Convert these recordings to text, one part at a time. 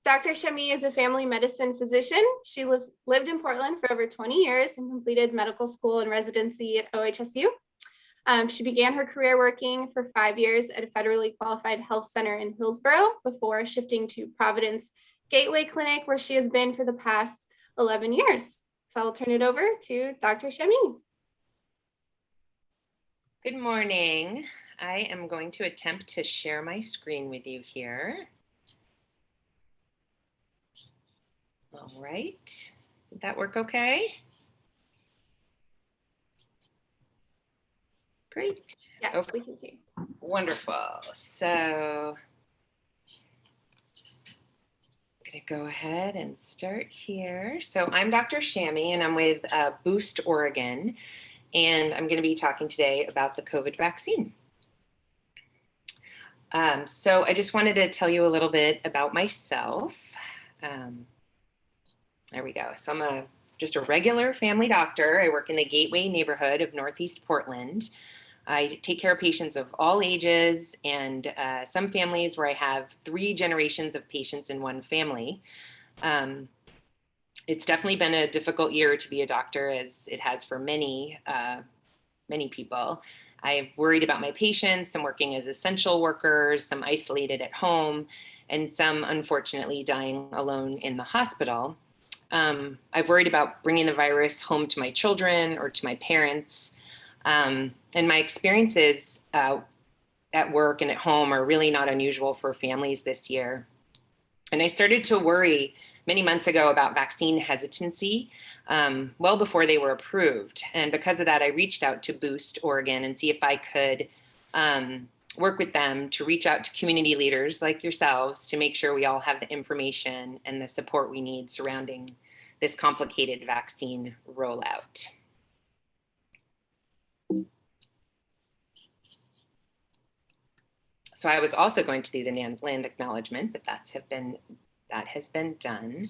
Dr. Chamie is a family medicine physician. She lived in Portland for over 20 years and completed medical school and residency at OHSU. She began her career working for 5 years at a federally qualified health center in Hillsborough before shifting to Providence Gateway Clinic, where she has been for the past 11 years. So I'll turn it over to Dr. Chamie. Good morning. I am going to attempt to share my screen with you here. All right, did that work okay? Great. Yes, okay. We can see. Wonderful. So I'm gonna go ahead and start here. So I'm Dr. Chamie and I'm with Boost, Oregon, and I'm gonna be talking today about the COVID vaccine. So I just wanted to tell you a little bit about myself. There we go. So I'm just a regular family doctor. I work in the Gateway neighborhood of Northeast Portland. I take care of patients of all ages and some families where I have 3 generations of patients in one family. It's definitely been a difficult year to be a doctor, as it has for many people. I've worried about my patients, some working as essential workers, some isolated at home, and some unfortunately dying alone in the hospital. I've worried about bringing the virus home to my children or to my parents. And my experiences at work and at home are really not unusual for families this year. And I started to worry many months ago about vaccine hesitancy, well before they were approved. And because of that, I reached out to Boost, Oregon, and see if I could work with them to reach out to community leaders like yourselves to make sure we all have the information and the support we need surrounding this complicated vaccine rollout. So I was also going to do the land acknowledgement, but that has been done.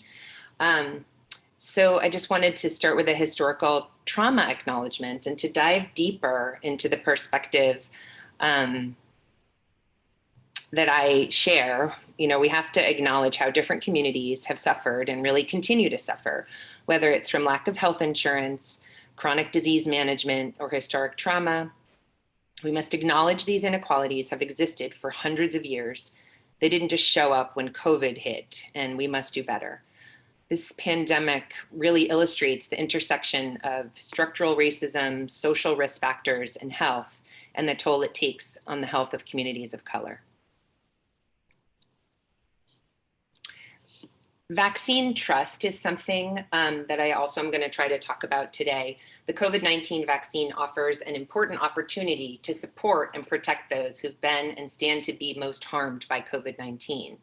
So I just wanted to start with a historical trauma acknowledgement and to dive deeper into the perspective that I share. You know, we have to acknowledge how different communities have suffered and really continue to suffer, whether it's from lack of health insurance, chronic disease management, or historic trauma. We must acknowledge these inequalities have existed for hundreds of years. They didn't just show up when COVID hit, and we must do better. This pandemic really illustrates the intersection of structural racism, social risk factors, and health, and the toll it takes on the health of communities of color. Vaccine trust is something that I also am going to try to talk about today. The COVID-19 vaccine offers an important opportunity to support and protect those who've been and stand to be most harmed by COVID-19.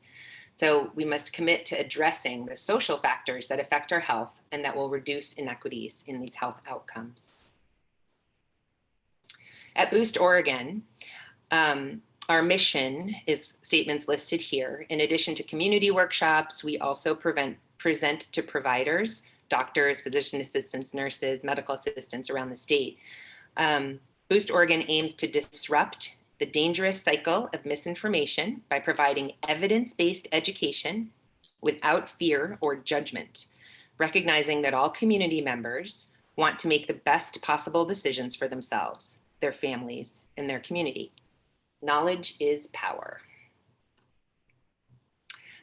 So we must commit to addressing the social factors that affect our health and that will reduce inequities in these health outcomes. At Boost, Oregon, our mission is statements listed here. In addition to community workshops, we also present to providers, doctors, physician assistants, nurses, medical assistants around the state. Boost Oregon aims to disrupt the dangerous cycle of misinformation by providing evidence-based education without fear or judgment, recognizing that all community members want to make the best possible decisions for themselves, their families, and their community. Knowledge is power.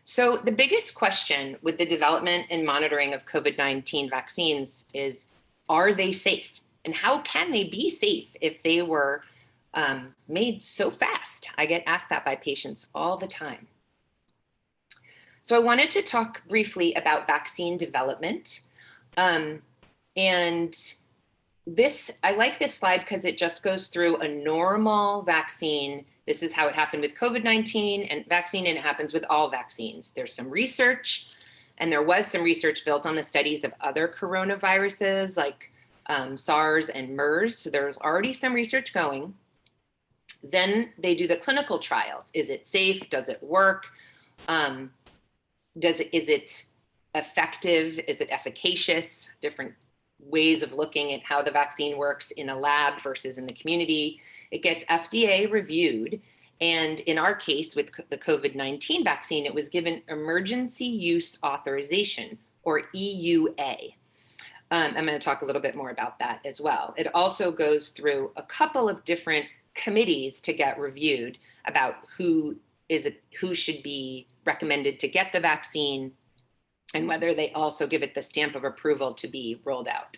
So the biggest question with the development and monitoring of COVID-19 vaccines is, are they safe? And how can they be safe if they were made so fast? I get asked that by patients all the time. So I wanted to talk briefly about vaccine development. And I like this slide because it just goes through a normal vaccine. This is how it happened with COVID-19 and vaccine, and it happens with all vaccines. There's some research, and there was some research built on the studies of other coronaviruses like SARS and MERS. So there's already some research going. Then they do the clinical trials. Is it safe? Does it work? Is it effective? Is it efficacious? Different ways of looking at how the vaccine works in a lab versus in the community. It gets FDA reviewed, And in our case, with the COVID-19 vaccine, it was given emergency use authorization, or EUA. I'm going to talk a little bit more about that as well. It also goes through a couple of different committees to get reviewed about who should be recommended to get the vaccine and whether they also give it the stamp of approval to be rolled out.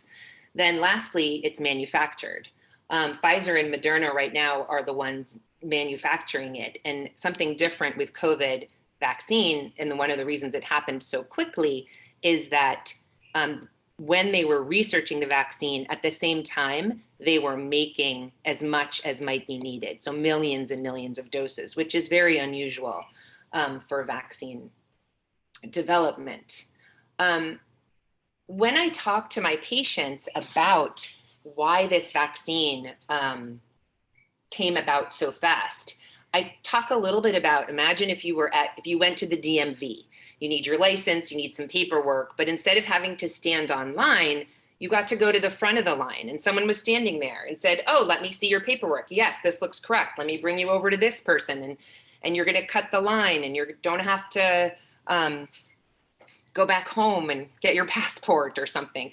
Then lastly, it's manufactured. Pfizer and Moderna right now are the ones manufacturing it. And something different with COVID vaccine, and one of the reasons it happened so quickly, is that when they were researching the vaccine, at the same time, they were making as much as might be needed. So millions and millions of doses, which is very unusual for vaccine development. When I talk to my patients about why this vaccine came about so fast, I talk a little bit about, imagine if you went to the DMV, you need your license, you need some paperwork, but instead of having to stand online, you got to go to the front of the line and someone was standing there and said, oh, let me see your paperwork. Yes, this looks correct. Let me bring you over to this person. And you're gonna cut the line and you don't have to go back home and get your passport or something.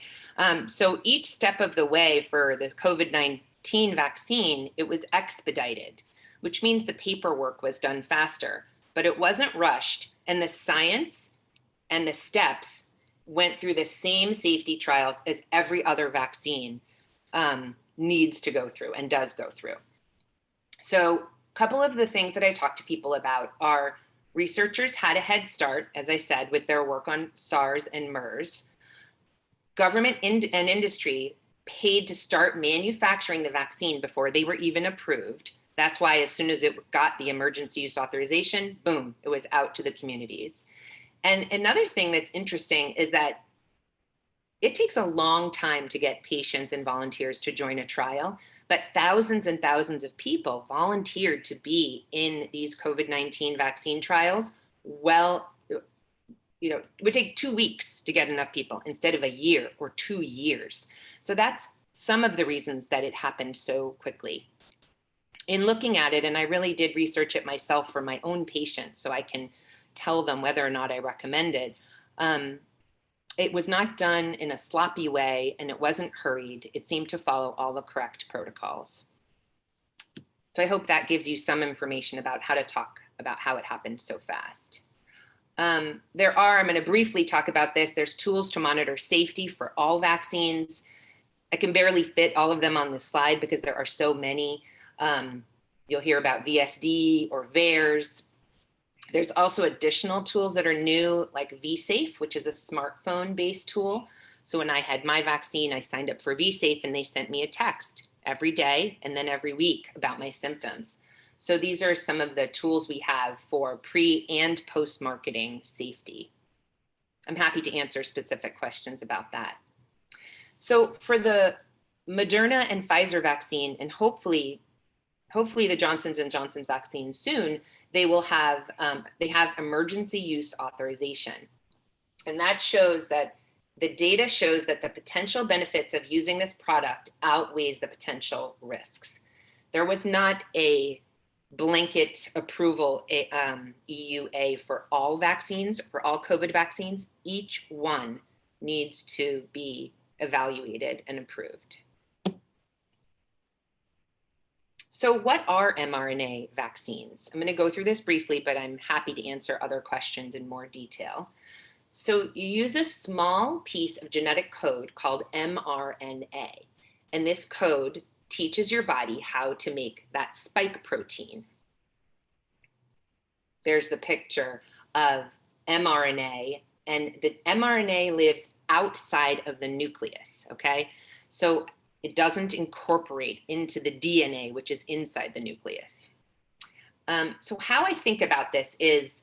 So each step of the way for the COVID-19 vaccine, it was expedited, which means the paperwork was done faster, but it wasn't rushed. And the science and the steps went through the same safety trials as every other vaccine needs to go through and does go through. So a couple of the things that I talk to people about are researchers had a head start, as I said, with their work on SARS and MERS. Government and industry paid to start manufacturing the vaccine before they were even approved. That's why as soon as it got the emergency use authorization, boom, it was out to the communities. And another thing that's interesting is that it takes a long time to get patients and volunteers to join a trial, but thousands and thousands of people volunteered to be in these COVID-19 vaccine trials. Well, it would take 2 weeks to get enough people instead of a year or 2 years. So that's some of the reasons that it happened so quickly. In looking at it, and I really did research it myself for my own patients so I can tell them whether or not I recommend it. It was not done in a sloppy way and it wasn't hurried. It seemed to follow all the correct protocols. So I hope that gives you some information about how to talk about how it happened so fast. I'm going to briefly talk about this. There's tools to monitor safety for all vaccines. I can barely fit all of them on this slide because there are so many. You'll hear about VSD or VAERS. There's also additional tools that are new, like vSafe, which is a smartphone-based tool. So when I had my vaccine, I signed up for vSafe and they sent me a text every day and then every week about my symptoms. So these are some of the tools we have for pre and post-marketing safety. I'm happy to answer specific questions about that. So for the Moderna and Pfizer vaccine, and hopefully the Johnson & Johnson vaccine soon, they have emergency use authorization. And that shows that the data shows that the potential benefits of using this product outweighs the potential risks. There was not a blanket approval EUA for all vaccines, for all COVID vaccines. Each one needs to be evaluated and approved. So what are mRNA vaccines? I'm going to go through this briefly, but I'm happy to answer other questions in more detail. So you use a small piece of genetic code called mRNA, and this code teaches your body how to make that spike protein. There's the picture of mRNA, and the mRNA lives outside of the nucleus, okay? So it doesn't incorporate into the DNA, which is inside the nucleus. So how I think about this is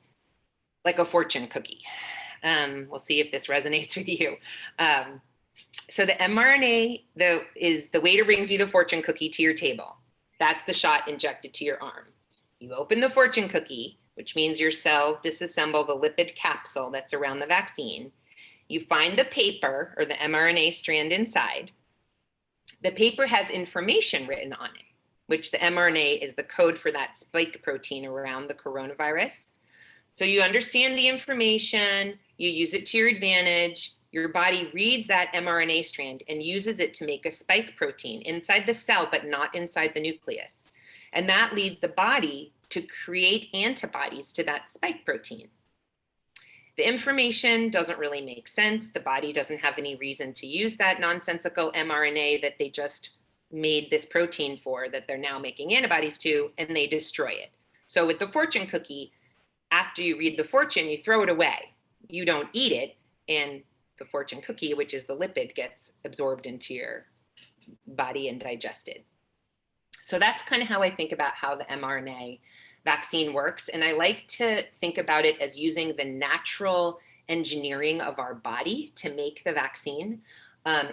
like a fortune cookie. We'll see if this resonates with you. So the mRNA is the waiter brings you the fortune cookie to your table. That's the shot injected to your arm. You open the fortune cookie, which means your cells disassemble the lipid capsule that's around the vaccine. You find the paper or the mRNA strand inside. The paper has information written on it. which the mRNA is the code for that spike protein around the coronavirus. So you understand the information, you use it to your advantage, your body reads that mRNA strand and uses it to make a spike protein inside the cell, but not inside the nucleus. And that leads the body to create antibodies to that spike protein. The information doesn't really make sense. The body doesn't have any reason to use that nonsensical mRNA that they just made this protein for, that they're now making antibodies to, and they destroy it. So with the fortune cookie, after you read the fortune, you throw it away. You don't eat it, and the fortune cookie, which is the lipid, gets absorbed into your body and digested. So that's kind of how I think about how the mRNA vaccine works. And I like to think about it as using the natural engineering of our body to make the vaccine,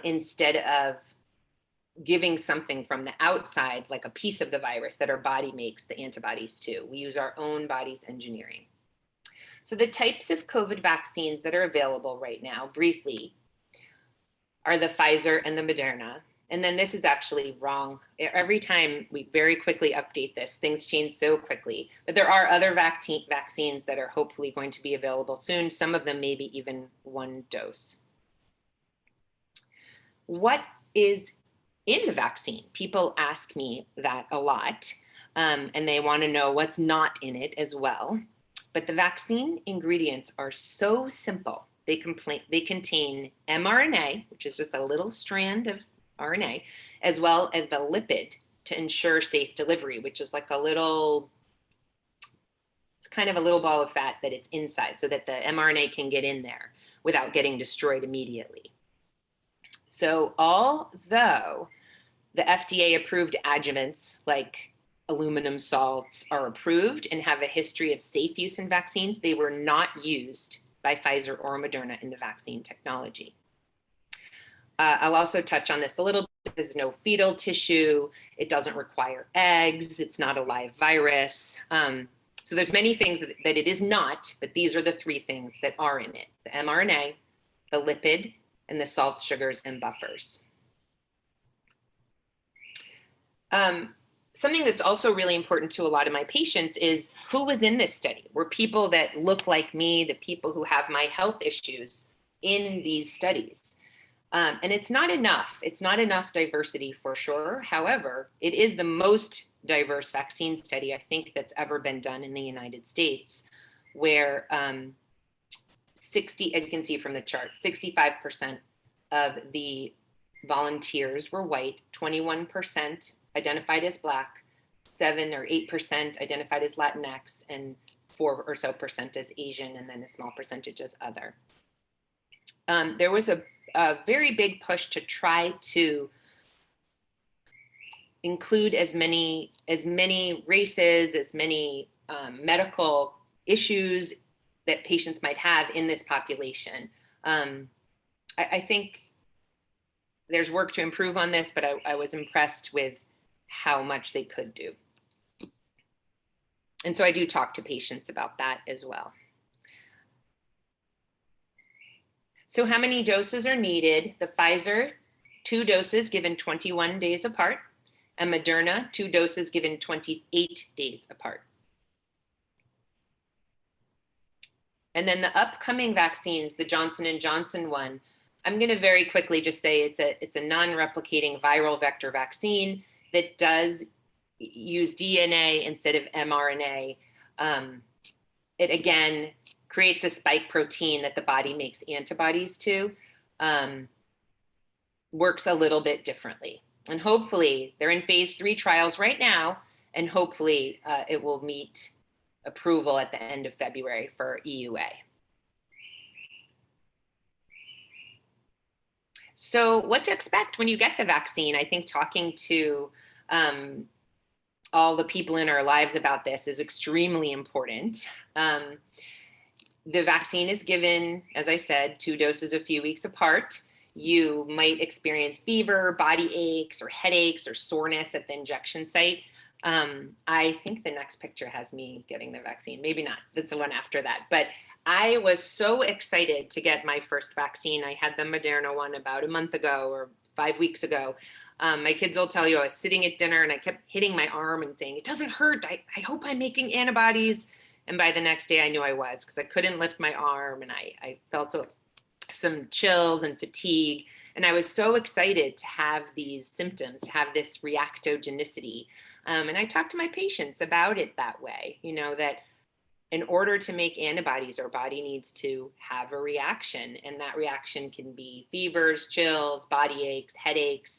instead of giving something from the outside, like a piece of the virus that our body makes the antibodies to. We use our own body's engineering. So the types of COVID vaccines that are available right now, briefly, are the Pfizer and the Moderna. And then this is actually wrong. Every time we very quickly update this, things change so quickly. But there are other vaccines that are hopefully going to be available soon, some of them maybe even one dose. What is in the vaccine? People ask me that a lot, and they want to know what's not in it as well. But the vaccine ingredients are so simple. They contain mRNA, which is just a little strand of RNA, as well as the lipid to ensure safe delivery, which is like a little, it's kind of a little ball of fat that it's inside so that the mRNA can get in there without getting destroyed immediately. So although the FDA approved adjuvants like aluminum salts are approved and have a history of safe use in vaccines, they were not used by Pfizer or Moderna in the vaccine technology. I'll also touch on this a little bit. There's no fetal tissue. It doesn't require eggs. It's not a live virus. So there's many things that it is not, but these are the three things that are in it: the mRNA, the lipid, and the salts, sugars, and buffers. Something that's also really important to a lot of my patients is who was in this study. Were people that look like me, the people who have my health issues in these studies? And it's not enough. It's not enough diversity for sure. However, it is the most diverse vaccine study I think that's ever been done in the United States, where 60, as you can see from the chart, 65% of the volunteers were white, 21% identified as Black, 7 or 8% identified as Latinx, and 4 or so percent as Asian, and then a small percentage as other. There was a very big push to try to include as many races, as many medical issues that patients might have in this population. I think there's work to improve on this, but I was impressed with how much they could do. And so I do talk to patients about that as well. So how many doses are needed? The Pfizer, 2 doses given 21 days apart, and Moderna, 2 doses given 28 days apart. And then the upcoming vaccines, the Johnson & Johnson one, I'm going to very quickly just say it's a non-replicating viral vector vaccine that does use DNA instead of mRNA. It again creates a spike protein that the body makes antibodies to, works a little bit differently. And hopefully, they're in phase 3 trials right now, and hopefully it will meet approval at the end of February for EUA. So what to expect when you get the vaccine? I think talking to all the people in our lives about this is extremely important. The vaccine is given, as I said, 2 doses a few weeks apart. You might experience fever, body aches, or headaches, or soreness at the injection site. I think the next picture has me getting the vaccine. Maybe not. That's the one after that. But I was so excited to get my first vaccine. I had the Moderna one about a month ago or 5 weeks ago. My kids will tell you I was sitting at dinner and I kept hitting my arm and saying, it doesn't hurt. I hope I'm making antibodies. And by the next day I knew I was, because I couldn't lift my arm and I felt some chills and fatigue. And I was so excited to have these symptoms, to have this reactogenicity. And I talked to my patients about it that way, that in order to make antibodies, our body needs to have a reaction. And that reaction can be fevers, chills, body aches, headaches,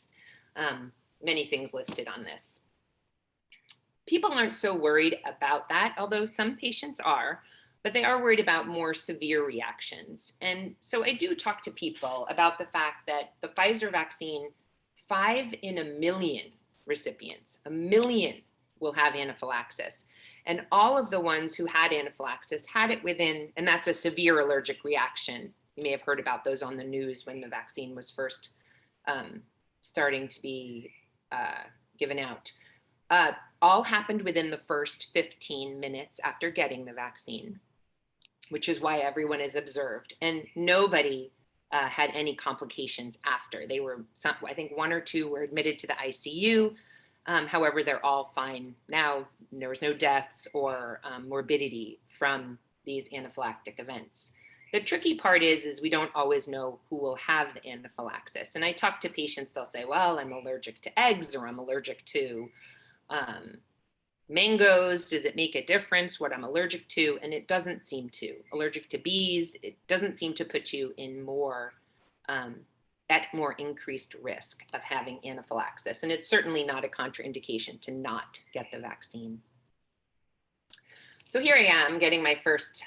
many things listed on this. People aren't so worried about that, although some patients are, but they are worried about more severe reactions. And so I do talk to people about the fact that the Pfizer vaccine, 5 in a million recipients, 1 million will have anaphylaxis. And all of the ones who had anaphylaxis had it within, and that's a severe allergic reaction. You may have heard about those on the news when the vaccine was first starting to be given out. All happened within the first 15 minutes after getting the vaccine, which is why everyone is observed. And nobody had any complications after. They were, I think 1 or 2 were admitted to the ICU. However, they're all fine now. There was no deaths or morbidity from these anaphylactic events. The tricky part is we don't always know who will have the anaphylaxis. And I talk to patients, they'll say, well, I'm allergic to eggs, or I'm allergic to mangoes. Does it make a difference what I'm allergic to? And it doesn't seem to. Allergic to bees, it doesn't seem to put you in more at more increased risk of having anaphylaxis. And it's certainly not a contraindication to not get the vaccine. So here I am getting my first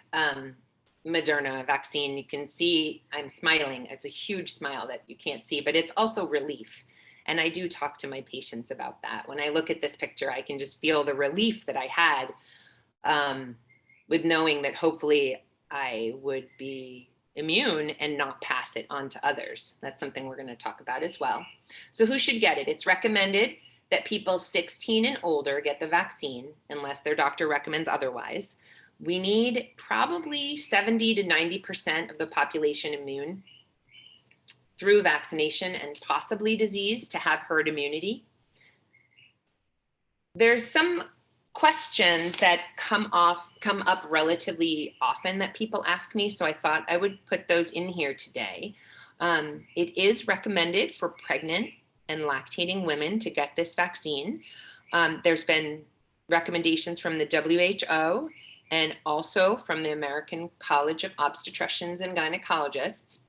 Moderna vaccine. You can see I'm smiling. It's a huge smile that you can't see, but it's also relief. And I do talk to my patients about that. When I look at this picture, I can just feel the relief that I had with knowing that hopefully I would be immune and not pass it on to others. That's something we're going to talk about as well. So who should get it? It's recommended that people 16 and older get the vaccine unless their doctor recommends otherwise. We need probably 70 to 90% of the population immune through vaccination and possibly disease to have herd immunity. There's some questions that come up relatively often that people ask me, so I thought I would put those in here today. It is recommended for pregnant and lactating women to get this vaccine. There's been recommendations from the WHO and also from the American College of Obstetricians and Gynecologists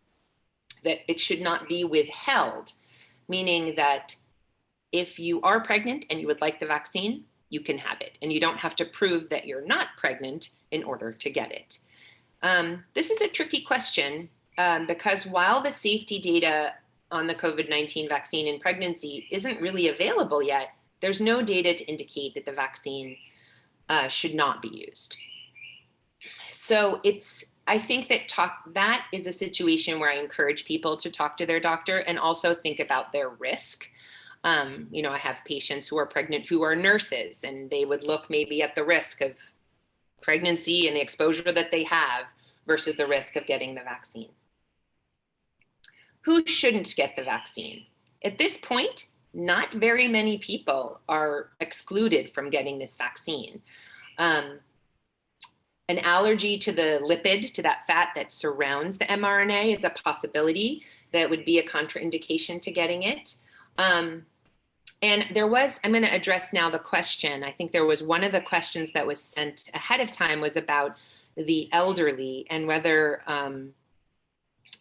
that it should not be withheld, meaning that if you are pregnant and you would like the vaccine, you can have it. And you don't have to prove that you're not pregnant in order to get it. This is a tricky question because while the safety data on the COVID-19 vaccine in pregnancy isn't really available yet, there's no data to indicate that the vaccine should not be used. So I think that is a situation where I encourage people to talk to their doctor and also think about their risk. I have patients who are pregnant who are nurses, and they would look maybe at the risk of pregnancy and the exposure that they have versus the risk of getting the vaccine. Who shouldn't get the vaccine? At this point, not very many people are excluded from getting this vaccine. An allergy to the lipid, to that fat that surrounds the mRNA, is a possibility that would be a contraindication to getting it. And I'm going to address now the question. I think there was one of the questions that was sent ahead of time was about the elderly and whether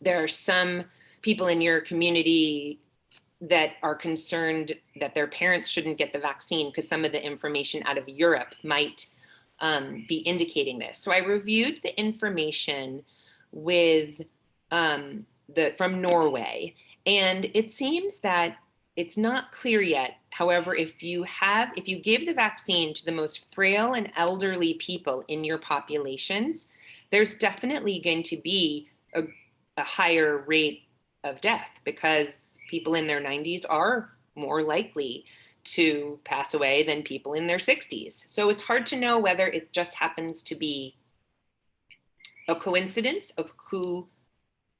there are some people in your community that are concerned that their parents shouldn't get the vaccine because some of the information out of Europe might be indicating this. So I reviewed the information with from Norway, and it seems that it's not clear yet. However, if you give the vaccine to the most frail and elderly people in your populations, there's definitely going to be a higher rate of death because people in their 90s are more likely to pass away than people in their 60s. So it's hard to know whether it just happens to be a coincidence of who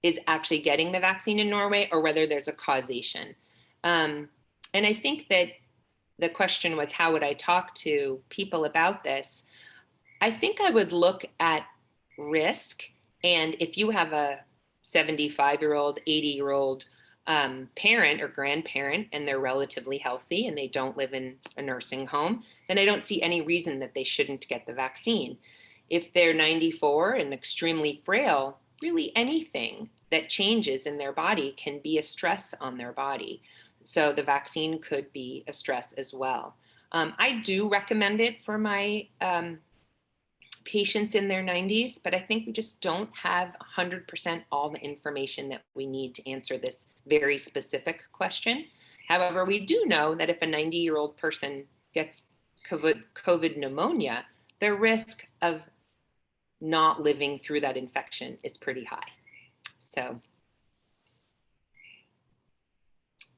is actually getting the vaccine in Norway or whether there's a causation. And I think that the question was, how would I talk to people about this? I think I would look at risk. And if you have a 75-year-old, 80-year-old parent or grandparent, and they're relatively healthy and they don't live in a nursing home, then I don't see any reason that they shouldn't get the vaccine. If they're 94 and extremely frail, really anything that changes in their body can be a stress on their body. So the vaccine could be a stress as well. I do recommend it for my patients in their 90s, but I think we just don't have 100% all the information that we need to answer this very specific question. However, we do know that if a 90-year-old person gets COVID pneumonia, their risk of not living through that infection is pretty high. So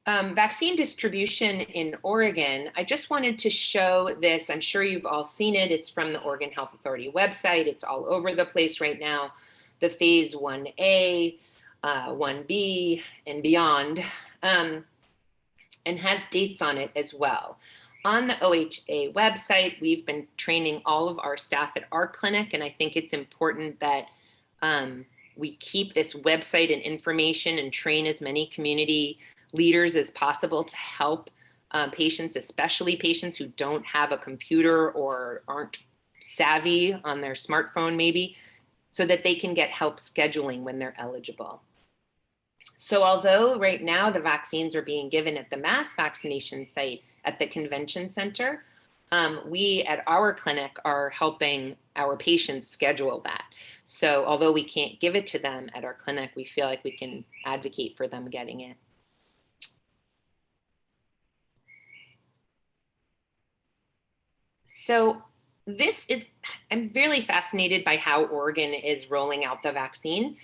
vaccine distribution in Oregon, I just wanted to show this. I'm sure you've all seen it. It's from the Oregon Health Authority website. It's all over the place right now. The phase 1A, 1B, and beyond, and has dates on it as well. On the OHA website, we've been training all of our staff at our clinic, and I think it's important that we keep this website and information and train as many community leaders as possible to help patients, especially patients who don't have a computer or aren't savvy on their smartphone maybe, so that they can get help scheduling when they're eligible. So although right now the vaccines are being given at the mass vaccination site at the convention center, we at our clinic are helping our patients schedule that. So although we can't give it to them at our clinic, we feel like we can advocate for them getting it. So I'm really fascinated by how Oregon is rolling out the vaccine.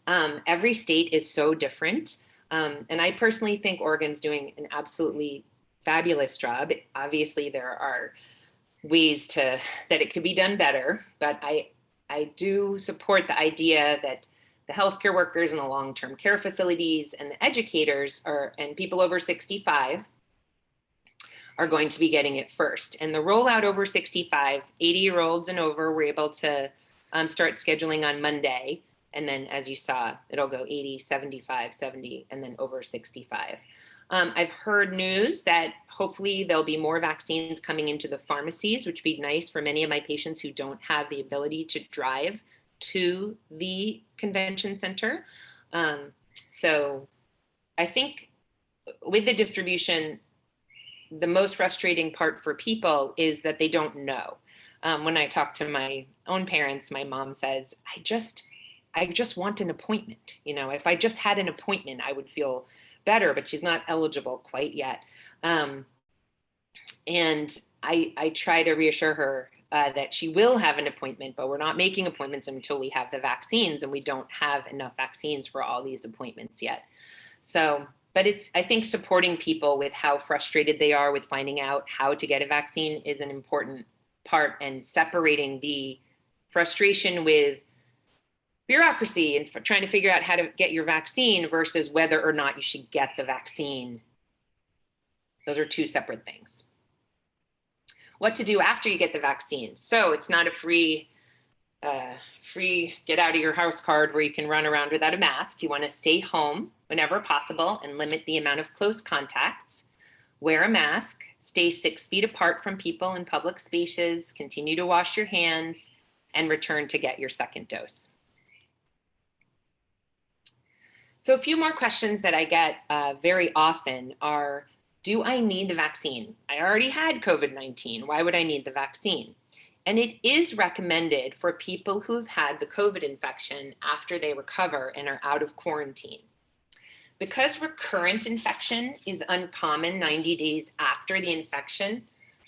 Every state is so different. And I personally think Oregon's doing an absolutely fabulous job. Obviously, there are ways that it could be done better, but I do support the idea that the healthcare workers in the long-term care facilities and the educators and people over 65 are going to be getting it first. And the rollout over 65, 80-year-olds and over, we're able to start scheduling on Monday. And then as you saw, it'll go 80, 75, 70, and then over 65. I've heard news that hopefully there'll be more vaccines coming into the pharmacies, which would be nice for many of my patients who don't have the ability to drive to the convention center. So I think with the distribution, the most frustrating part for people is that they don't know. When I talk to my own parents, my mom says, I just want an appointment. You know, if I just had an appointment, I would feel better, but she's not eligible quite yet. And I try to reassure her that she will have an appointment, but we're not making appointments until we have the vaccines, and we don't have enough vaccines for all these appointments yet. So, but I think supporting people with how frustrated they are with finding out how to get a vaccine is an important part, and separating the frustration with bureaucracy and trying to figure out how to get your vaccine versus whether or not you should get the vaccine. Those are two separate things. What to do after you get the vaccine. So it's not a free get out of your house card where you can run around without a mask. You want to stay home whenever possible and limit the amount of close contacts. Wear a mask, stay 6 feet apart from people in public spaces, continue to wash your hands, and return to get your second dose. So a few more questions that I get very often are, do I need the vaccine? I already had COVID-19. Why would I need the vaccine? And it is recommended for people who've had the COVID infection after they recover and are out of quarantine. Because recurrent infection is uncommon 90 days after the infection,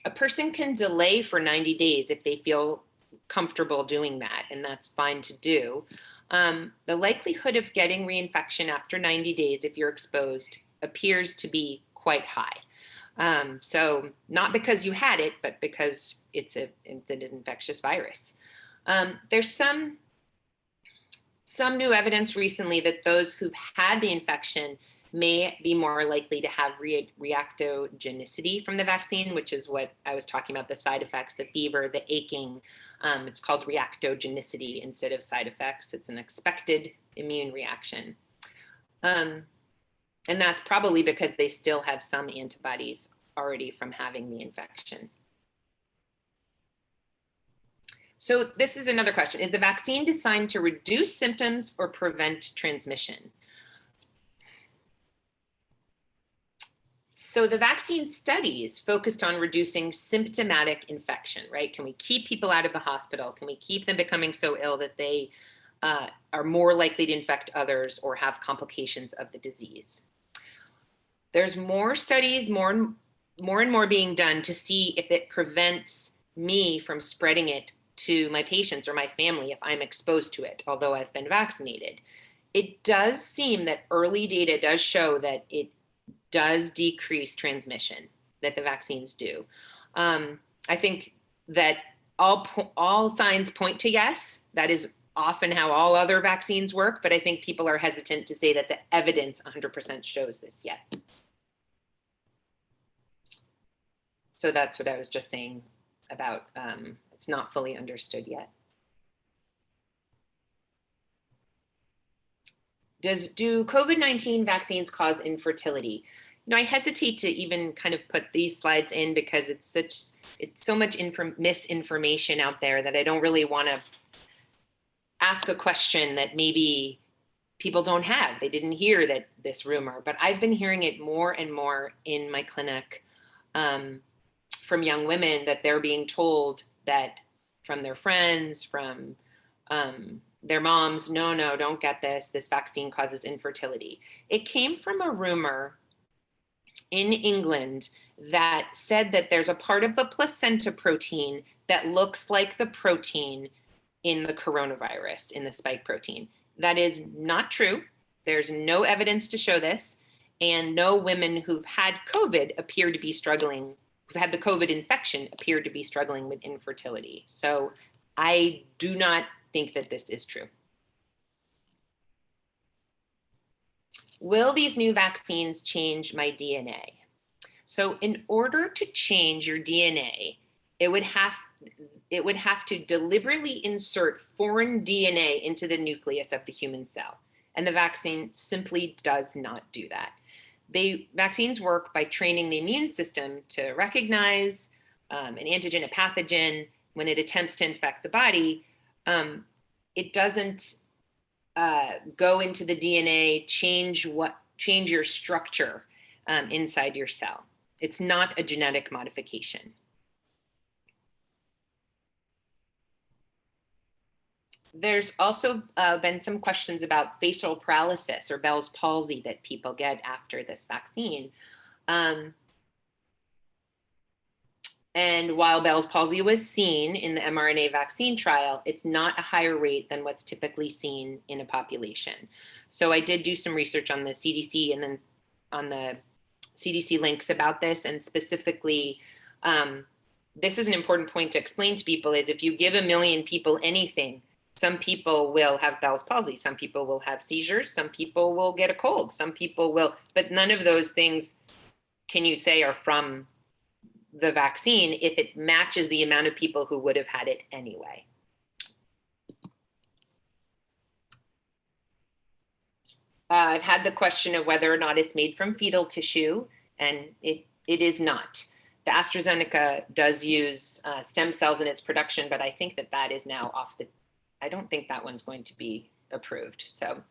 a person can delay for 90 days if they feel comfortable doing that, and that's fine to do. The likelihood of getting reinfection after 90 days if you're exposed appears to be quite high. So not because you had it, but because it's an infectious virus. There's some some new evidence recently that those who've had the infection may be more likely to have reactogenicity from the vaccine, which is what I was talking about, the side effects, the fever, the aching. It's called reactogenicity instead of side effects. It's an expected immune reaction. And that's probably because they still have some antibodies already from having the infection. So this is another question. Is the vaccine designed to reduce symptoms or prevent transmission? So the vaccine studies focused on reducing symptomatic infection, right? Can we keep people out of the hospital? Can we keep them becoming so ill that they are more likely to infect others or have complications of the disease? There's more studies, more and more being done to see if it prevents me from spreading it to my patients or my family if I'm exposed to it, although I've been vaccinated. It does seem that early data does show that it does decrease transmission, that the vaccines do. I think that all signs point to yes. That is often how all other vaccines work, but I think people are hesitant to say that the evidence 100% shows this yet. So that's what I was just saying about it's not fully understood yet. Do COVID-19 vaccines cause infertility? You know, I hesitate to even kind of put these slides in because it's so much misinformation out there that I don't really want to ask a question that maybe people don't have. They didn't hear this rumor, but I've been hearing it more and more in my clinic from young women that they're being told that from their friends, from their moms, no, don't get this. This vaccine causes infertility. It came from a rumor in England that said that there's a part of the placenta protein that looks like the protein in the coronavirus, in the spike protein. That is not true. There's no evidence to show this. And no women who've had COVID appear to be struggling, who've had the COVID infection appear to be struggling with infertility. So I do not think that this is true. Will these new vaccines change my DNA? So in order to change your DNA, it would have to deliberately insert foreign DNA into the nucleus of the human cell. And the vaccine simply does not do that. Vaccines work by training the immune system to recognize an antigen, a pathogen, when it attempts to infect the body. It doesn't go into the DNA, change your structure inside your cell. It's not a genetic modification. There's also been some questions about facial paralysis or Bell's palsy that people get after this vaccine. And while Bell's palsy was seen in the mRNA vaccine trial, it's not a higher rate than what's typically seen in a population. So I did do some research on the CDC and then on the CDC links about this, and specifically, this is an important point to explain to people, is if you give 1 million people anything, some people will have Bell's palsy, some people will have seizures, some people will get a cold, some people will, but none of those things can you say are from the vaccine if it matches the amount of people who would have had it anyway. I've had the question of whether or not it's made from fetal tissue, and it is not. The AstraZeneca does use stem cells in its production, but I think that is now off the, I don't think that one's going to be approved. So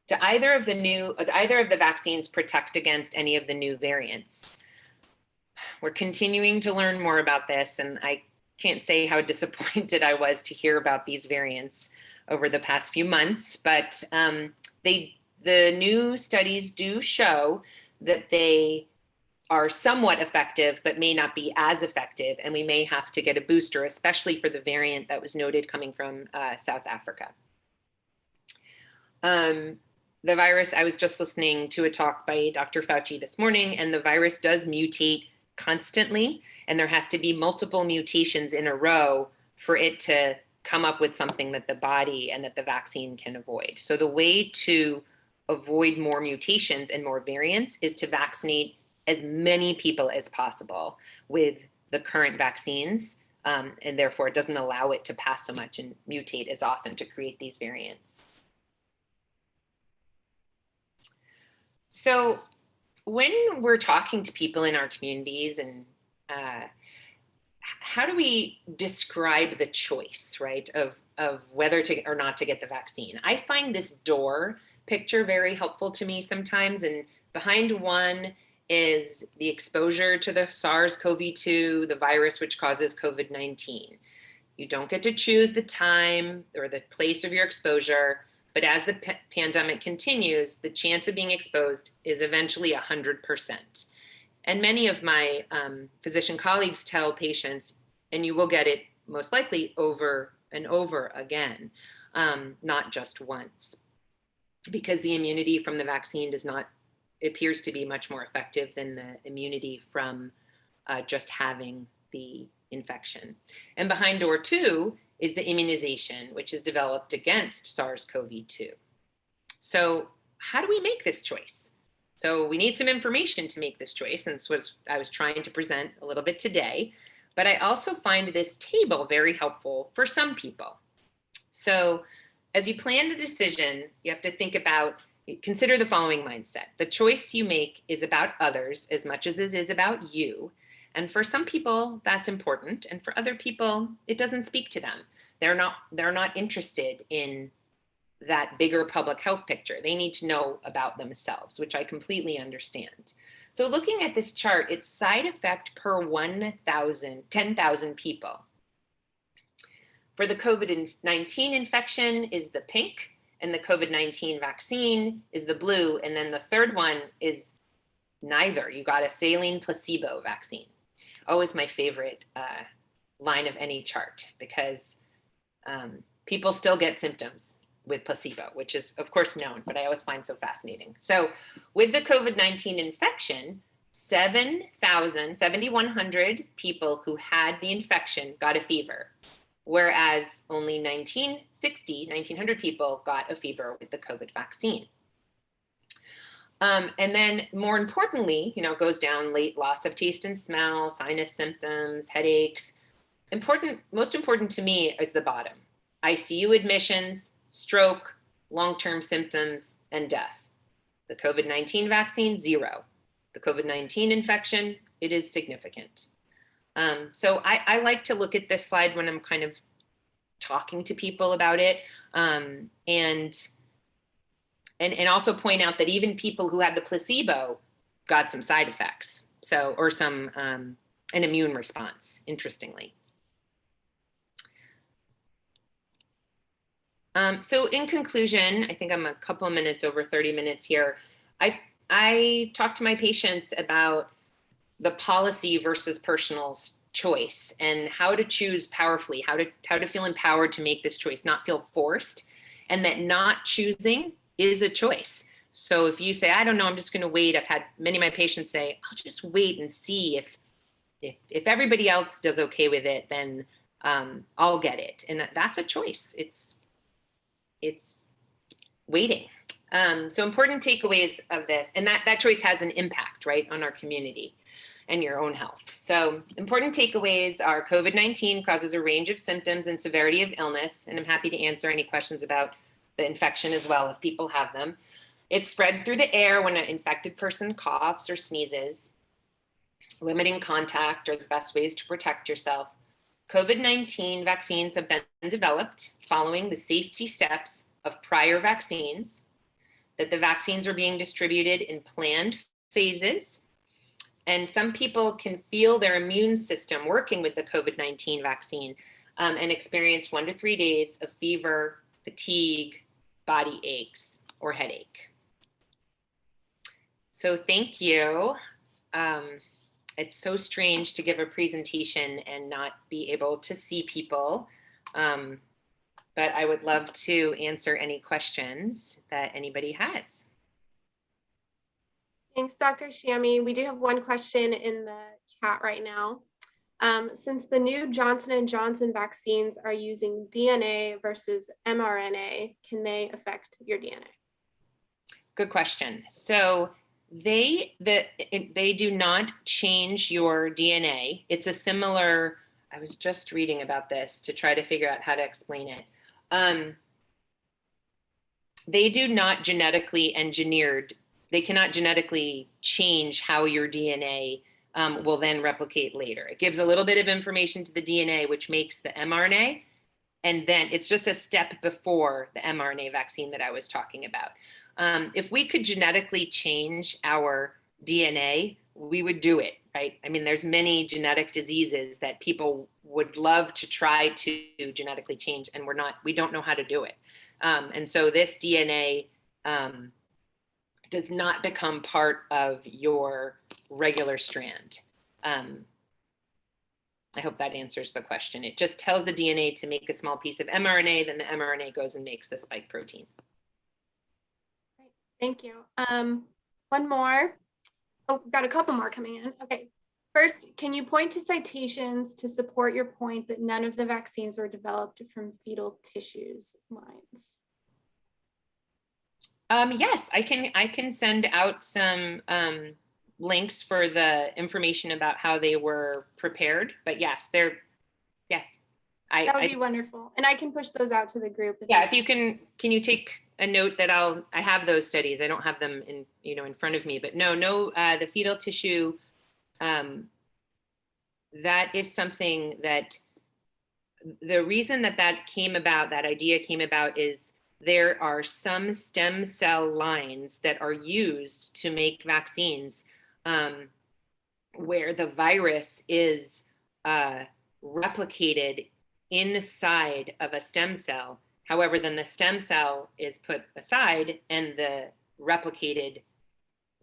do either of the vaccines protect against any of the new variants? We're continuing to learn more about this, and I can't say how disappointed I was to hear about these variants over the past few months, but the new studies do show that they are somewhat effective, but may not be as effective, and we may have to get a booster, especially for the variant that was noted coming from South Africa. The virus, I was just listening to a talk by Dr. Fauci this morning, and the virus does mutate constantly, and there has to be multiple mutations in a row for it to come up with something that the body and that the vaccine can avoid. So the way to avoid more mutations and more variants is to vaccinate as many people as possible with the current vaccines, and therefore it doesn't allow it to pass so much and mutate as often to create these variants. So when we're talking to people in our communities, and how do we describe the choice, right, of whether to or not to get the vaccine? I find this door picture very helpful to me sometimes, and behind one is the exposure to the SARS-CoV-2, the virus which causes COVID-19. You don't get to choose the time or the place of your exposure, but as the pandemic continues, the chance of being exposed is eventually 100%. And many of my physician colleagues tell patients, and you will get it most likely over and over again, not just once, because the immunity from the vaccine appears to be much more effective than the immunity from just having the infection. And behind door two is the immunization, which is developed against SARS-CoV-2. So how do we make this choice? So we need some information to make this choice, and this was I was trying to present a little bit today, but I also find this table very helpful for some people. So as you plan the decision, you have to consider the following mindset. The choice you make is about others as much as it is about you. And for some people, that's important. And for other people, it doesn't speak to them. They're not interested in that bigger public health picture. They need to know about themselves, which I completely understand. So looking at this chart, it's side effect per 10,000 people. For the COVID-19 infection is the pink, and the COVID-19 vaccine is the blue, and then the third one is neither. You got a saline placebo vaccine. Always my favorite line of any chart, because people still get symptoms with placebo, which is of course known, but I always find so fascinating. So with the COVID-19 infection, 7,100 people who had the infection got a fever, whereas only 1,900 people got a fever with the COVID vaccine. And then more importantly, it goes down late loss of taste and smell, sinus symptoms, headaches. Most important to me is the bottom. ICU admissions, stroke, long-term symptoms, and death. The COVID-19 vaccine, 0. The COVID-19 infection, it is significant. So I like to look at this slide when I'm kind of talking to people about it, and also point out that even people who had the placebo got some side effects, or some an immune response, interestingly. So in conclusion, I think I'm a couple of minutes over 30 minutes here. I talk to my patients about the policy versus personal choice, and how to choose powerfully, how to feel empowered to make this choice, not feel forced, and that not choosing is a choice. So if you say, I don't know, I'm just going to wait. I've had many of my patients say, I'll just wait and see if everybody else does okay with it, then I'll get it. And that's a choice. It's waiting. So important takeaways of this, and that choice has an impact, right, on our community and your own health. So important takeaways are COVID-19 causes a range of symptoms and severity of illness, and I'm happy to answer any questions about the infection as well if people have them. It's spread through the air when an infected person coughs or sneezes. Limiting contact are the best ways to protect yourself. COVID-19 vaccines have been developed following the safety steps of prior vaccines, that the vaccines are being distributed in planned phases, and some people can feel their immune system working with the COVID-19 vaccine and experience 1 to 3 days of fever, fatigue, body aches, or headache. So thank you. It's so strange to give a presentation and not be able to see people, but I would love to answer any questions that anybody has. Thanks, Dr. Chamie. We do have one question in the chat right now. Since the new Johnson & Johnson vaccines are using DNA versus mRNA, can they affect your DNA? Good question. So they do not change your DNA. It's a similar, I was just reading about this to try to figure out how to explain it. They do not genetically engineered, they cannot genetically change how your DNA will then replicate later. It gives a little bit of information to the DNA, which makes the mRNA. And then it's just a step before the mRNA vaccine that I was talking about. If we could genetically change our DNA, we would do it, right? I mean, there's many genetic diseases that people would love to try to genetically change, and we don't know how to do it. And so this DNA does not become part of your regular strand. I hope that answers the question. It just tells the DNA to make a small piece of mRNA, then the mRNA goes and makes the spike protein. Great. Thank you. One more. Oh, got a couple more coming in. Okay. First, can you point to citations to support your point that none of the vaccines were developed from fetal tissues lines? Yes, I can send out some links for the information about how they were prepared. But yes, yes. That would be wonderful. And I can push those out to the group. Yeah, if you can you take a note that I have those studies. I don't have them in front of me, but no, the fetal tissue, that is something that the reason that came about, that idea came about, is there are some stem cell lines that are used to make vaccines where the virus is replicated inside of a stem cell. However, then the stem cell is put aside and the replicated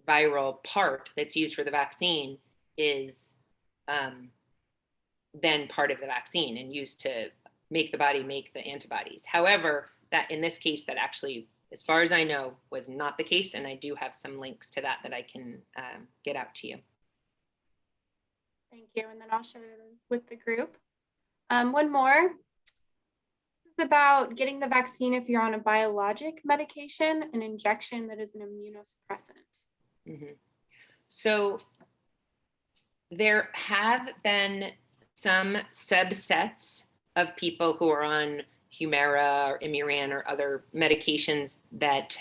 viral part that's used for the vaccine is then part of the vaccine and used to make the body make the antibodies. However, that in this case, that actually, as far as I know, was not the case. And I do have some links to that I can get out to you. Thank you. And then I'll share those with the group. One more. This is about getting the vaccine if you're on a biologic medication, an injection that is an immunosuppressant. Mm-hmm. So there have been some subsets of people who are on Humira or Imuran or other medications that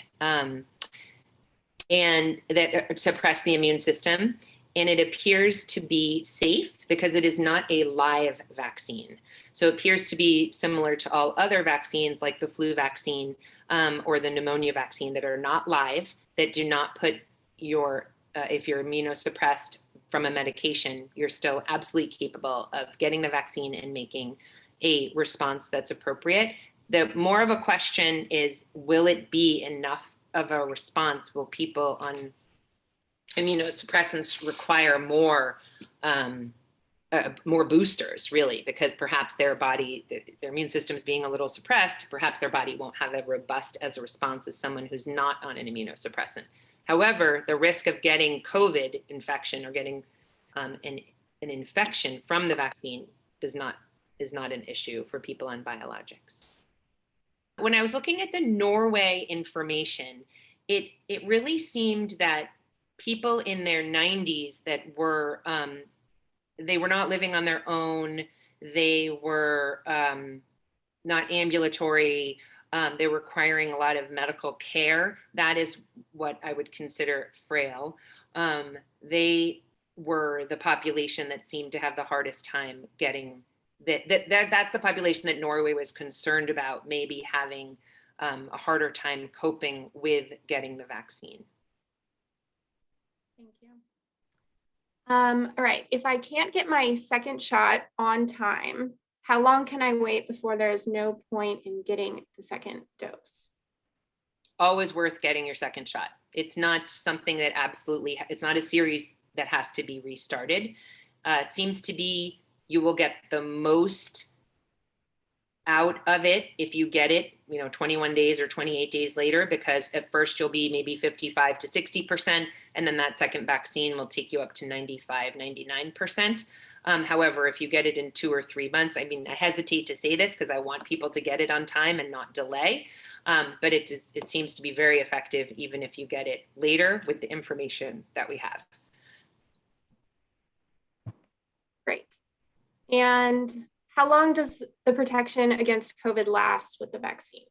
suppress the immune system. And it appears to be safe because it is not a live vaccine. So it appears to be similar to all other vaccines like the flu vaccine or the pneumonia vaccine that are not live, that do not put if you're immunosuppressed from a medication, you're still absolutely capable of getting the vaccine and making a response that's appropriate. The more of a question is, will it be enough of a response? Will people on immunosuppressants require more boosters, really, because perhaps their immune system is being a little suppressed. Perhaps their body won't have as robust as a response as someone who's not on an immunosuppressant. However, the risk of getting COVID infection or getting an infection from the vaccine is not an issue for people on biologics. When I was looking at the Norway information, it really seemed that people in their 90s that were they were not living on their own, they were not ambulatory, they were requiring a lot of medical care. That is what I would consider frail. They were the population that seemed to have the hardest time getting that's the population that Norway was concerned about maybe having a harder time coping with getting the vaccine. Thank you. All right, if I can't get my second shot on time, how long can I wait before there is no point in getting the second dose? Always worth getting your second shot. It's not something that it's not a series that has to be restarted. It seems to be you will get the most out of it if you get it, 21 days or 28 days later, because at first you'll be maybe 55 to 60%, and then that second vaccine will take you up to 95, 99%. However, if you get it in 2 or 3 months, I hesitate to say this because I want people to get it on time and not delay, but it seems to be very effective even if you get it later with the information that we have. Great. And how long does the protection against COVID last with the vaccine?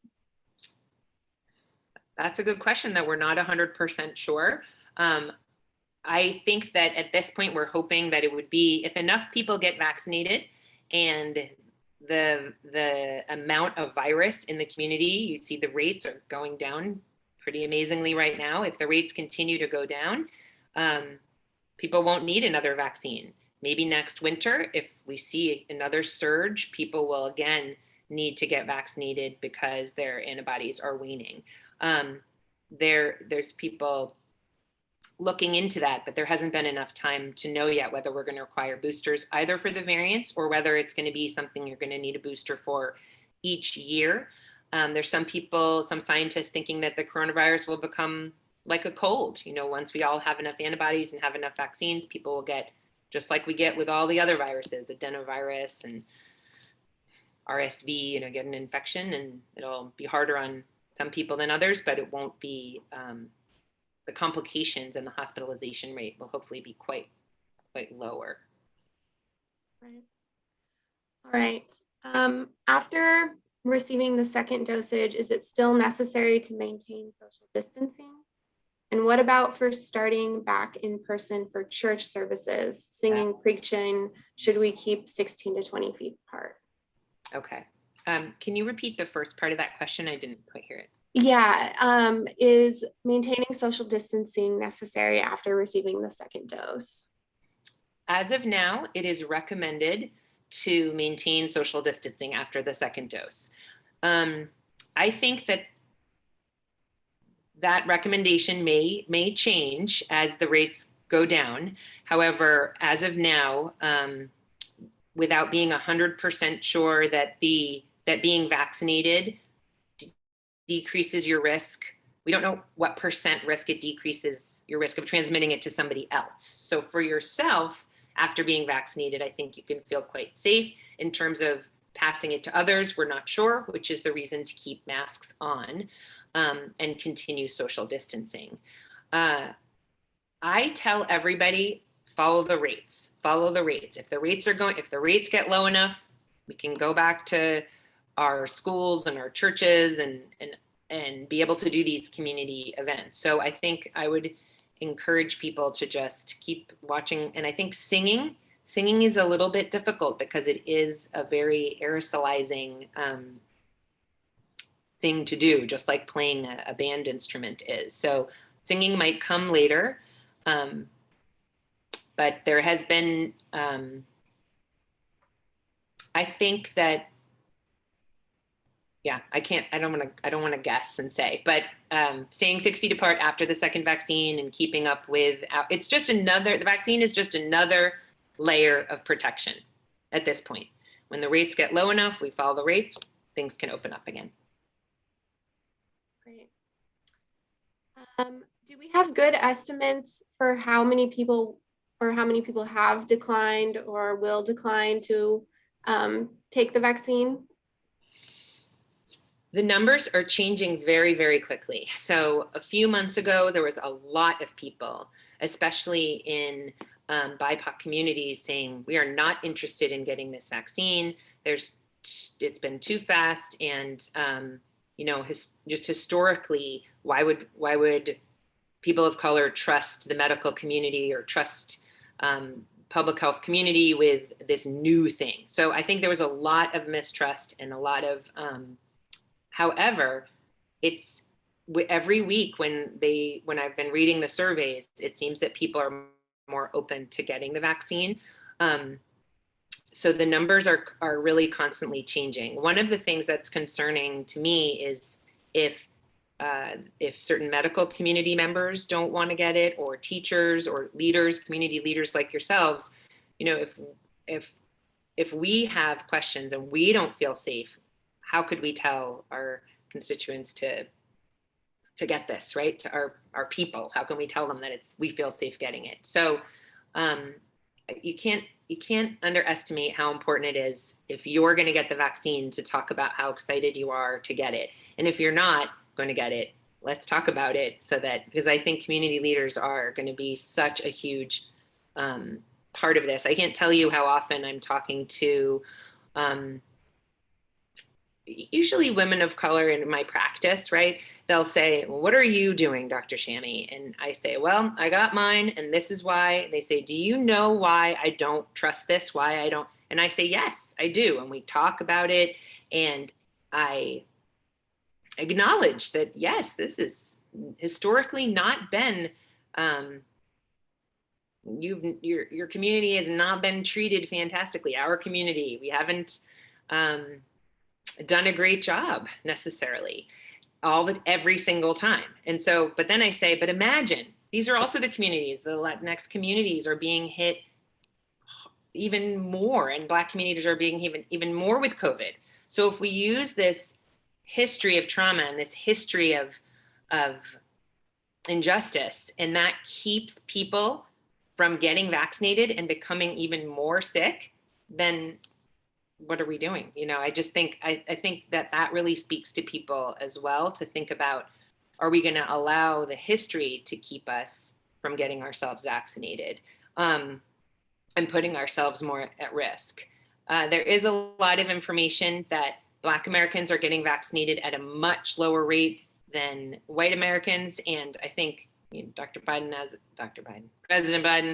That's a good question that we're not 100% sure. I think that at this point, we're hoping that it would be, if enough people get vaccinated and the amount of virus in the community, you see the rates are going down pretty amazingly right now. If the rates continue to go down, people won't need another vaccine. Maybe next winter, if we see another surge, people will again need to get vaccinated because their antibodies are waning. There's people looking into that, but there hasn't been enough time to know yet whether we're going to require boosters either for the variants or whether it's going to be something you're going to need a booster for each year. There's some scientists thinking that the coronavirus will become like a cold. Once we all have enough antibodies and have enough vaccines, people will get, just like we get with all the other viruses, adenovirus and RSV, get an infection, and it'll be harder on some people than others, but it won't be, the complications and the hospitalization rate will hopefully be quite lower. Right. All right. After receiving the second dosage, is it still necessary to maintain social distancing? And what about for starting back in person for church services, singing, preaching? Should we keep 16 to 20 feet apart? Okay. Can you repeat the first part of that question? I didn't quite hear it. Yeah. Is maintaining social distancing necessary after receiving the second dose? As of now, it is recommended to maintain social distancing after the second dose. I think that recommendation may change as the rates go down. However, as of now, without being 100% sure that being vaccinated decreases your risk, we don't know what percent risk it decreases your risk of transmitting it to somebody else. So for yourself, after being vaccinated, I think you can feel quite safe. In terms of passing it to others, we're not sure, which is the reason to keep masks on and continue social distancing. I tell everybody, follow the rates. If the rates get low enough, we can go back to our schools and our churches and be able to do these community events. So I think I would encourage people to just keep watching. And I think singing is a little bit difficult because it is a very aerosolizing thing to do, just like playing a band instrument is. So singing might come later, but there has been, I think that, yeah, I don't want to guess and say, but staying 6 feet apart after the second vaccine and keeping up with, the vaccine is just another layer of protection at this point. When the rates get low enough, we follow the rates, things can open up again. Great. Do we have good estimates for how many people have declined or will decline to take the vaccine? The numbers are changing very, very quickly. So a few months ago, there was a lot of people, especially in BIPOC communities, saying we are not interested in getting this vaccine. It's been too fast, and just historically, why would people of color trust the medical community or trust public health community with this new thing? So I think there was a lot of mistrust and a lot of however, it's every week when I've been reading the surveys, it seems that people are more open to getting the vaccine. So the numbers are really constantly changing. One of the things that's concerning to me is if certain medical community members don't want to get it, or teachers or leaders, community leaders like yourselves, if we have questions and we don't feel safe, how could we tell our constituents to get this, right? To our people, how can we tell them that we feel safe getting it? So you can't underestimate how important it is if you're going to get the vaccine to talk about how excited you are to get it. And if you're not going to get it, let's talk about it, so that, because I think community leaders are going to be such a huge part of this. I can't tell you how often I'm talking to usually women of color in my practice, right? They'll say, well, what are you doing, Dr. Chamie? And I say, well, I got mine, and this is why. They say, do you know why I don't trust this? Why I don't? And I say, yes, I do. And we talk about it, and I acknowledge that, yes, this has historically not been, your community has not been treated fantastically. Our community, we haven't done a great job necessarily every single time. And so, but then I say, but imagine, these are also the communities, the Latinx communities are being hit even more, and Black communities are being hit even more with COVID. So if we use this history of trauma and this history of injustice, and that keeps people from getting vaccinated and becoming even more sick, then what are we doing? I just think, I think that really speaks to people as well, to think about, are we going to allow the history to keep us from getting ourselves vaccinated and putting ourselves more at risk? There is a lot of information that Black Americans are getting vaccinated at a much lower rate than white Americans. And I think President Biden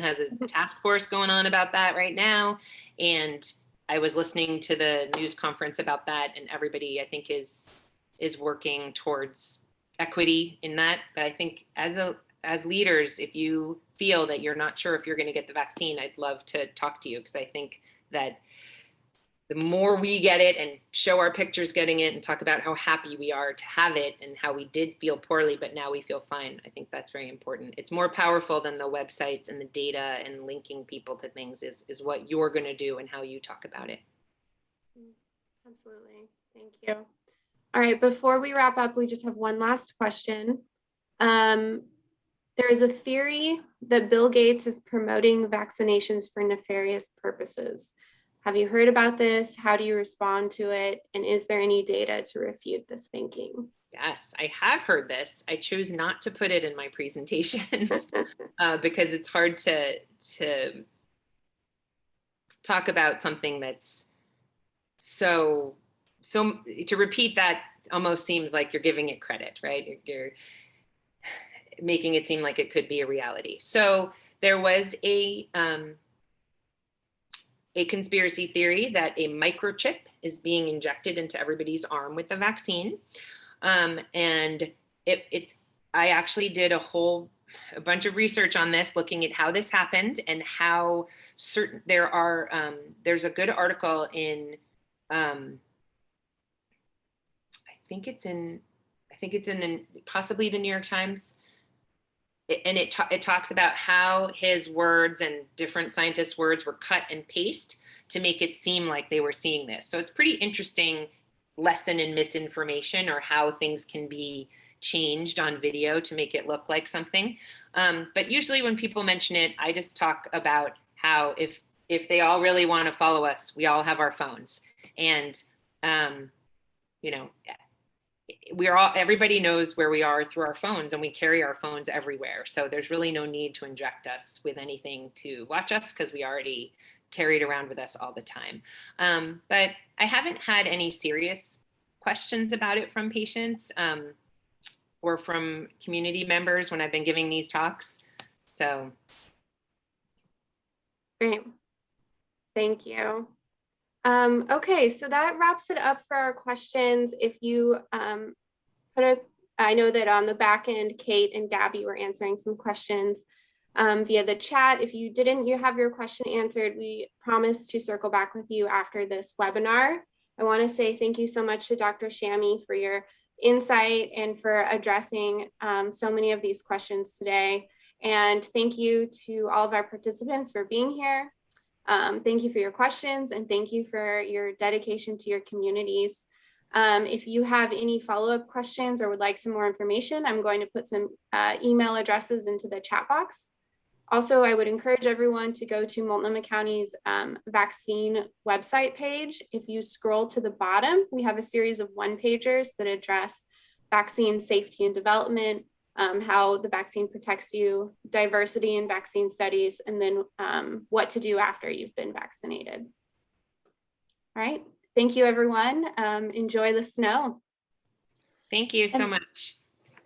has a task force going on about that right now. And I was listening to the news conference about that, and everybody, I think, is working towards equity in that. But I think as leaders, if you feel that you're not sure if you're going to get the vaccine, I'd love to talk to you, because I think that the more we get it and show our pictures getting it and talk about how happy we are to have it and how we did feel poorly, but now we feel fine, I think that's very important. It's more powerful than the websites and the data and linking people to things, is what you're going to do and how you talk about it. Absolutely. Thank you. All right, before we wrap up, we just have one last question. There is a theory that Bill Gates is promoting vaccinations for nefarious purposes. Have you heard about this? How do you respond to it? And is there any data to refute this thinking? Yes, I have heard this. I choose not to put it in my presentations because it's hard to talk about something that's so to repeat that almost seems like you're giving it credit, right? You're making it seem like it could be a reality. So there was a conspiracy theory that a microchip is being injected into everybody's arm with the vaccine. And I actually did a bunch of research on this, looking at how this happened and how there's a good article in, I think it's in possibly the New York Times. And it talks about how his words and different scientists' words were cut and pasted to make it seem like they were seeing this. So it's pretty interesting lesson in misinformation, or how things can be changed on video to make it look like something. But usually when people mention it, I just talk about how if they all really want to follow us, we all have our phones. And, everybody knows where we are through our phones, and we carry our phones everywhere. So there's really no need to inject us with anything to watch us, because we already carry it around with us all the time. But I haven't had any serious questions about it from patients or from community members when I've been giving these talks. So. Great. Thank you. Okay, so that wraps it up for our questions. If you I know that on the back end, Kate and Gabby were answering some questions via the chat. If you have your question answered, we promise to circle back with you after this webinar. I want to say thank you so much to Dr. Chamie for your insight and for addressing so many of these questions today. And thank you to all of our participants for being here. Thank you for your questions, and thank you for your dedication to your communities. If you have any follow-up questions or would like some more information, I'm going to put some email addresses into the chat box. Also, I would encourage everyone to go to Multnomah County's vaccine website page. If you scroll to the bottom, we have a series of one-pagers that address vaccine safety and development, how the vaccine protects you, diversity in vaccine studies, and then what to do after you've been vaccinated. All right, thank you, everyone. Enjoy the snow. Thank you so much.